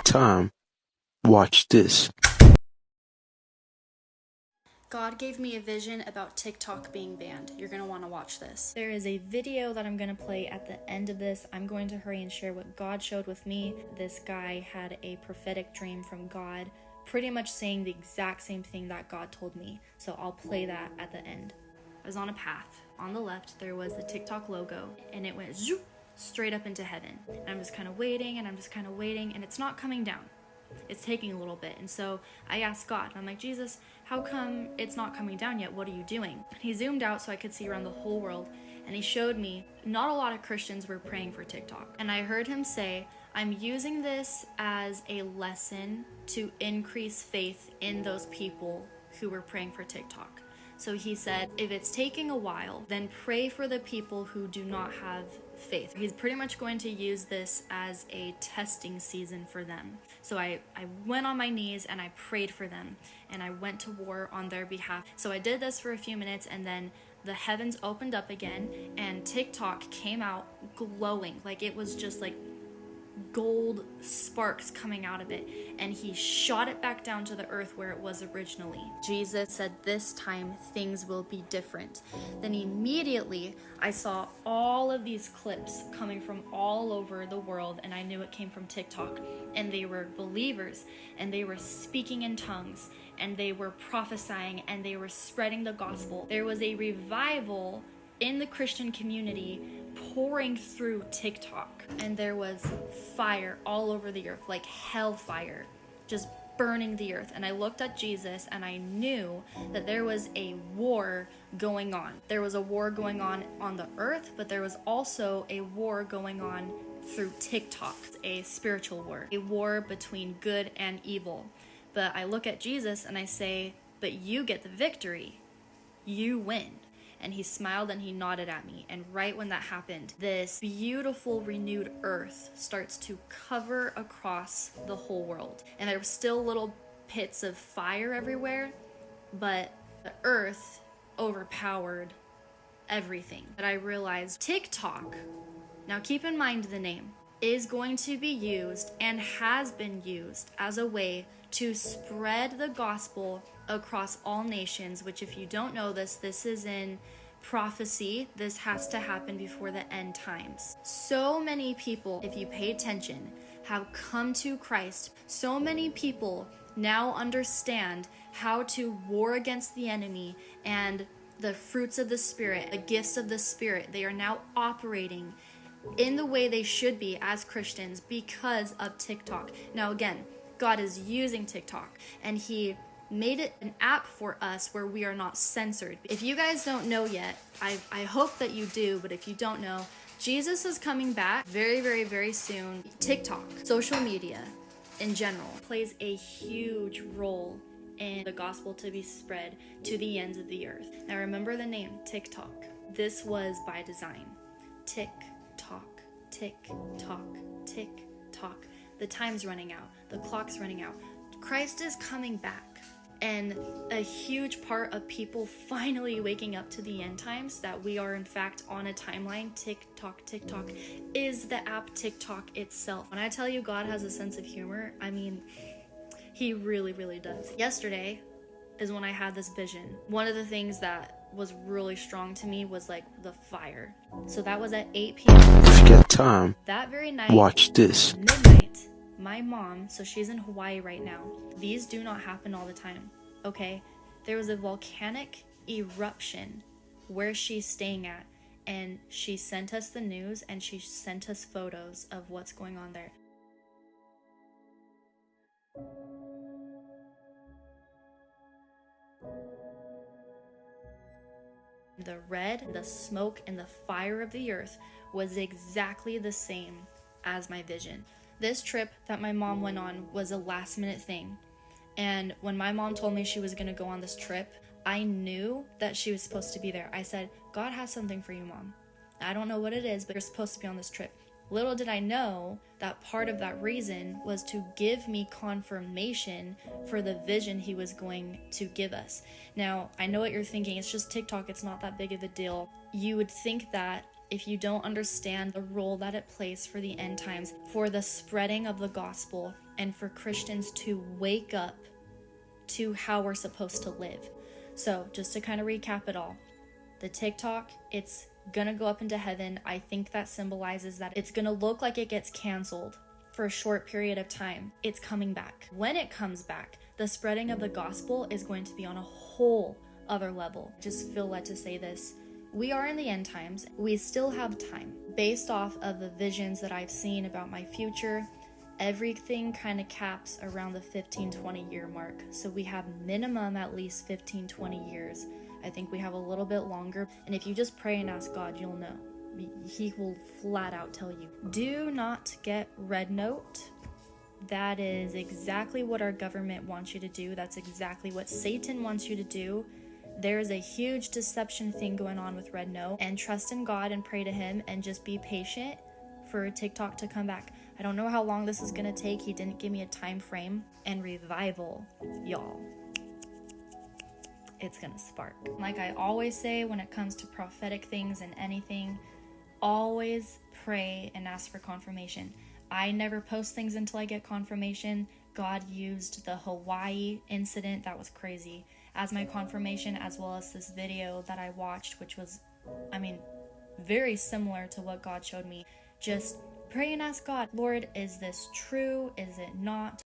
time, watch this. God gave me a vision about TikTok being banned. You're going to want to watch this. There is a video that I'm going to play at the end of this. I'm going to hurry and share what God showed with me. This guy had a prophetic dream from God, pretty much saying the exact same thing that God told me. So I'll play that at the end. I was on a path. On the left, there was the TikTok logo, and it went zoop, straight up into heaven. And I'm just kind of waiting, and it's not coming down. It's taking a little bit. And so I asked God, I'm like, Jesus, how come it's not coming down yet? What are you doing? And he zoomed out so I could see around the whole world, and he showed me not a lot of Christians were praying for TikTok. And I heard him say, I'm using this as a lesson to increase faith in those people who were praying for TikTok. So he said, if it's taking a while, then pray for the people who do not have faith. He's pretty much going to use this as a testing season for them. So I went on my knees and I prayed for them, and I went to war on their behalf. So I did this for a few minutes, and then the heavens opened up again, and TikTok came out glowing. Like it was just like gold sparks coming out of it, and he shot it back down to the earth where it was originally. Jesus said, this time things will be different. Then immediately I saw all of these clips coming from all over the world, and I knew it came from TikTok, and they were believers, and they were speaking in tongues, and they were prophesying, and they were spreading the gospel. There was a revival in the Christian community pouring through TikTok, and there was fire all over the earth, like hellfire, just burning the earth. And I looked at Jesus, and I knew that there was a war going on. There was a war going on the earth, but there was also a war going on through TikTok, a spiritual war, a war between good and evil. But I look at Jesus and I say, but you get the victory. You win. And he smiled and he nodded at me. And right when that happened, this beautiful renewed earth starts to cover across the whole world. And there were still little pits of fire everywhere, but the earth overpowered everything. But I realized TikTok, now keep in mind the name, is going to be used and has been used as a way to spread the gospel across all nations, which, if you don't know this is in prophecy. This has to happen before the end times. So many people, if you pay attention, have come to Christ. So many people now understand how to war against the enemy and the fruits of the Spirit, the gifts of the Spirit. They are now operating in the way they should be as Christians because of TikTok. Now again, God is using TikTok, and he made it an app for us where we are not censored. If you guys don't know yet, I hope that you do, but if you don't know, Jesus is coming back very, very, very soon. TikTok, social media in general, plays a huge role in the gospel to be spread to the ends of the earth. Now remember the name, TikTok. This was by design. Tick, tock, tick, tock, tick, tock. The time's running out. The clock's running out. Christ is coming back. And a huge part of people finally waking up to the end times, that we are in fact on a timeline, TikTok, is the app TikTok itself. When I tell you God has a sense of humor, I mean, he really, really does. Yesterday is when I had this vision. One of the things that was really strong to me was like the fire. So that was at 8 p.m. If you got time, that very night, watch this. Midnight, my mom, so she's in Hawaii right now. These do not happen all the time, okay? There was a volcanic eruption where she's staying at, and she sent us the news, and she sent us photos of what's going on there. The red, the smoke, and the fire of the earth was exactly the same as my vision. This trip that my mom went on was a last minute thing. And when my mom told me she was going to go on this trip, I knew that she was supposed to be there. I said, God has something for you, Mom. I don't know what it is, but you're supposed to be on this trip. Little did I know that part of that reason was to give me confirmation for the vision he was going to give us. Now, I know what you're thinking. It's just TikTok. It's not that big of a deal. You would think that if you don't understand the role that it plays for the end times, for the spreading of the gospel, and for Christians to wake up to how we're supposed to live. So just to kind of recap it all, the TikTok, it's gonna go up into heaven. I think that symbolizes that it's gonna look like it gets canceled for a short period of time. It's coming back. When it comes back, the spreading of the gospel is going to be on a whole other level. Just feel led to say this. We are in the end times. We still have time. Based off of the visions that I've seen about my future, everything kind of caps around the 15-20 year mark. So we have minimum at least 15-20 years. I think we have a little bit longer. And if you just pray and ask God, you'll know. He will flat out tell you. Do not get red note. That is exactly what our government wants you to do. That's exactly what Satan wants you to do. There's a huge deception thing going on with red note. And trust in God and pray to him and just be patient for TikTok to come back. I don't know how long this is gonna take. He didn't give me a time frame. And revival, y'all, it's gonna spark. Like I always say when it comes to prophetic things and anything, always pray and ask for confirmation. I never post things until I get confirmation. God used the Hawaii incident, that was crazy, as my confirmation, as well as this video that I watched, which was, very similar to what God showed me. Just pray and ask God, Lord, is this true? Is it not?